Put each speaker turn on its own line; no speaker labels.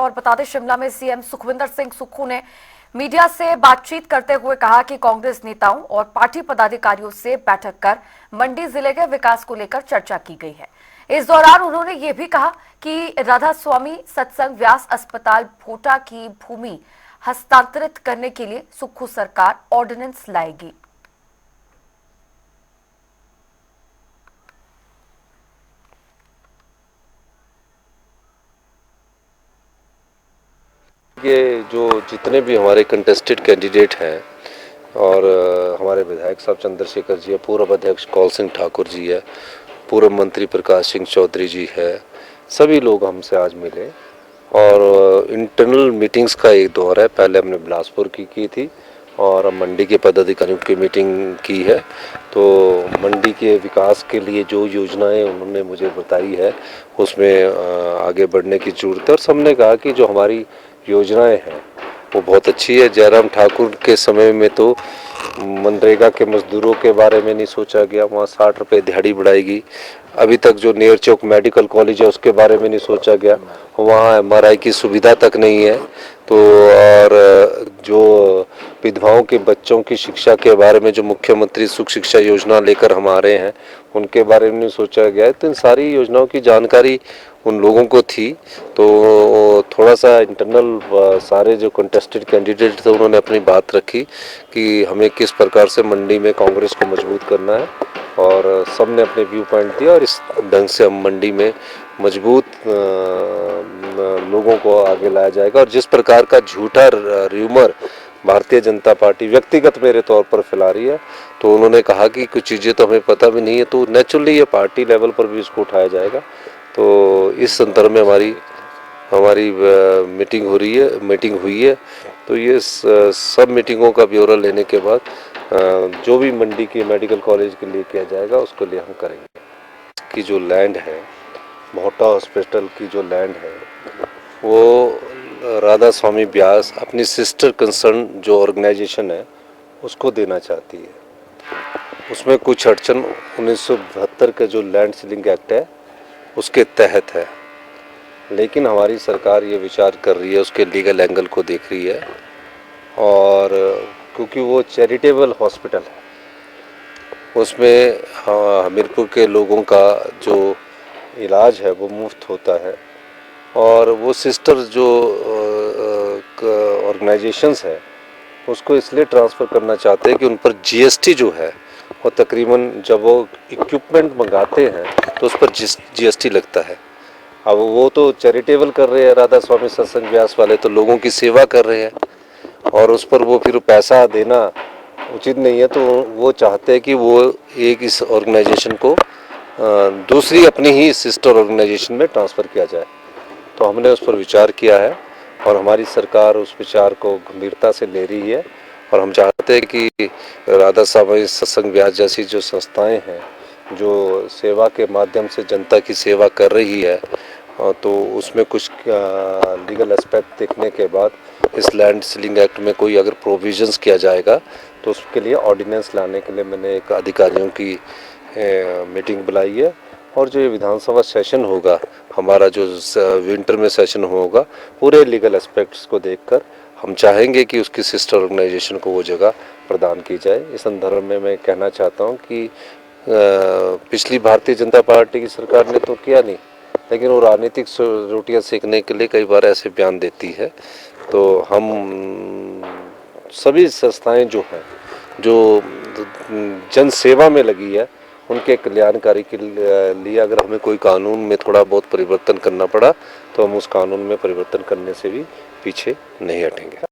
और बता दें, शिमला में सीएम सुखविंदर सिंह सुक्खू ने मीडिया से बातचीत करते हुए कहा कि कांग्रेस नेताओं और पार्टी पदाधिकारियों से बैठक कर मंडी जिले के विकास को लेकर चर्चा की गई है। इस दौरान उन्होंने ये भी कहा कि राधा स्वामी सत्संग व्यास अस्पताल भोटा की भूमि हस्तांतरित करने के लिए सुक्खू सरकार ऑर्डिनेंस लाएगी।
ये जो जितने भी हमारे कंटेस्टेड कैंडिडेट हैं और हमारे विधायक साहब चंद्रशेखर जी है, पूर्व अध्यक्ष कौल सिंह ठाकुर जी है, पूर्व मंत्री प्रकाश सिंह चौधरी जी है, सभी लोग हमसे आज मिले और इंटरनल मीटिंग्स का एक दौर है। पहले हमने बिलासपुर की थी और अब मंडी के पदाधिकारियों की मीटिंग की है। तो मंडी के विकास के लिए जो योजनाएं उन्होंने मुझे बताई है उसमें आगे बढ़ने की जरूरत है और सबने कहा कि जो हमारी योजनाएं हैं वो बहुत अच्छी है। जयराम ठाकुर के समय में तो मनरेगा के मजदूरों के बारे में नहीं सोचा गया, वहाँ 60 रुपये दिहाड़ी बढ़ाएगी। अभी तक जो नेर चौक मेडिकल कॉलेज है उसके बारे में नहीं सोचा गया, वहाँ MRI की सुविधा तक नहीं है। तो और जो विधवाओं के बच्चों की शिक्षा के बारे में जो मुख्यमंत्री सुख शिक्षा योजना लेकर हम आ रहे हैं उनके बारे में नहीं सोचा गया है। तो इन सारी योजनाओं की जानकारी उन लोगों को थी। तो थोड़ा सा इंटरनल सारे जो कंटेस्टेड कैंडिडेट थे उन्होंने अपनी बात रखी कि हमें किस प्रकार से मंडी में कांग्रेस को मजबूत करना है और सब ने अपने व्यू पॉइंट दिया और इस ढंग से हम मंडी में मजबूत लोगों को आगे लाया जाएगा। और जिस प्रकार का झूठा र्यूमर भारतीय जनता पार्टी व्यक्तिगत मेरे तौर पर फैला रही है, तो उन्होंने कहा कि कुछ चीज़ें तो हमें पता भी नहीं है, तो नेचुरली ये पार्टी लेवल पर भी इसको उठाया जाएगा। तो इस संदर्भ में हमारी मीटिंग हुई है। तो ये सब मीटिंगों का ब्यौरा लेने के बाद जो भी मंडी के मेडिकल कॉलेज के लिए किया जाएगा उसके लिए हम करेंगे। की जो लैंड है, भोटा हॉस्पिटल की जो लैंड है वो राधा स्वामी व्यास अपनी सिस्टर कंसर्न जो ऑर्गेनाइजेशन है उसको देना चाहती है। उसमें कुछ अड़चन 1972 का जो लैंड सीलिंग एक्ट है उसके तहत है, लेकिन हमारी सरकार ये विचार कर रही है, उसके लीगल एंगल को देख रही है। और क्योंकि वो चैरिटेबल हॉस्पिटल है, उसमें हमीरपुर के लोगों का जो इलाज है वो मुफ्त होता है और वो सिस्टर जो ऑर्गेनाइजेशंस है उसको इसलिए ट्रांसफ़र करना चाहते हैं कि उन पर GST जो है और तकरीबन जब वो इक्विपमेंट मंगाते हैं तो उस पर GST लगता है। अब वो तो चैरिटेबल कर रहे हैं राधा स्वामी सत्संग व्यास वाले, तो लोगों की सेवा कर रहे हैं और उस पर वो फिर पैसा देना उचित नहीं है। तो वो चाहते हैं कि वो एक इस ऑर्गेनाइजेशन को दूसरी अपनी ही सिस्टर ऑर्गेनाइजेशन में ट्रांसफ़र किया जाए। तो हमने उस पर विचार किया है और हमारी सरकार उस विचार को गंभीरता से ले रही है और हम चाहते हैं कि राधा स्वामी सत्संग व्यास जैसी जो संस्थाएं हैं जो सेवा के माध्यम से जनता की सेवा कर रही है, तो उसमें कुछ लीगल एस्पेक्ट देखने के बाद इस लैंड सीलिंग एक्ट में कोई अगर प्रोविजंस किया जाएगा तो उसके लिए ऑर्डिनेंस लाने के लिए मैंने एक अधिकारियों की मीटिंग बुलाई है। और जो ये विधानसभा सेशन होगा, हमारा जो विंटर में सेशन होगा, पूरे लीगल एस्पेक्ट्स को देखकर हम चाहेंगे कि उसकी सिस्टर ऑर्गेनाइजेशन को वो जगह प्रदान की जाए। इस संदर्भ में मैं कहना चाहता हूँ कि पिछली भारतीय जनता पार्टी की सरकार ने तो किया नहीं, लेकिन वो राजनीतिक रोटियां सेकने के लिए कई बार ऐसे बयान देती है। तो हम सभी संस्थाएं जो हैं जो जन सेवा में लगी है उनके कल्याणकारी के लिए अगर हमें कोई कानून में थोड़ा बहुत परिवर्तन करना पड़ा तो हम उस कानून में परिवर्तन करने से भी पीछे नहीं हटेंगे।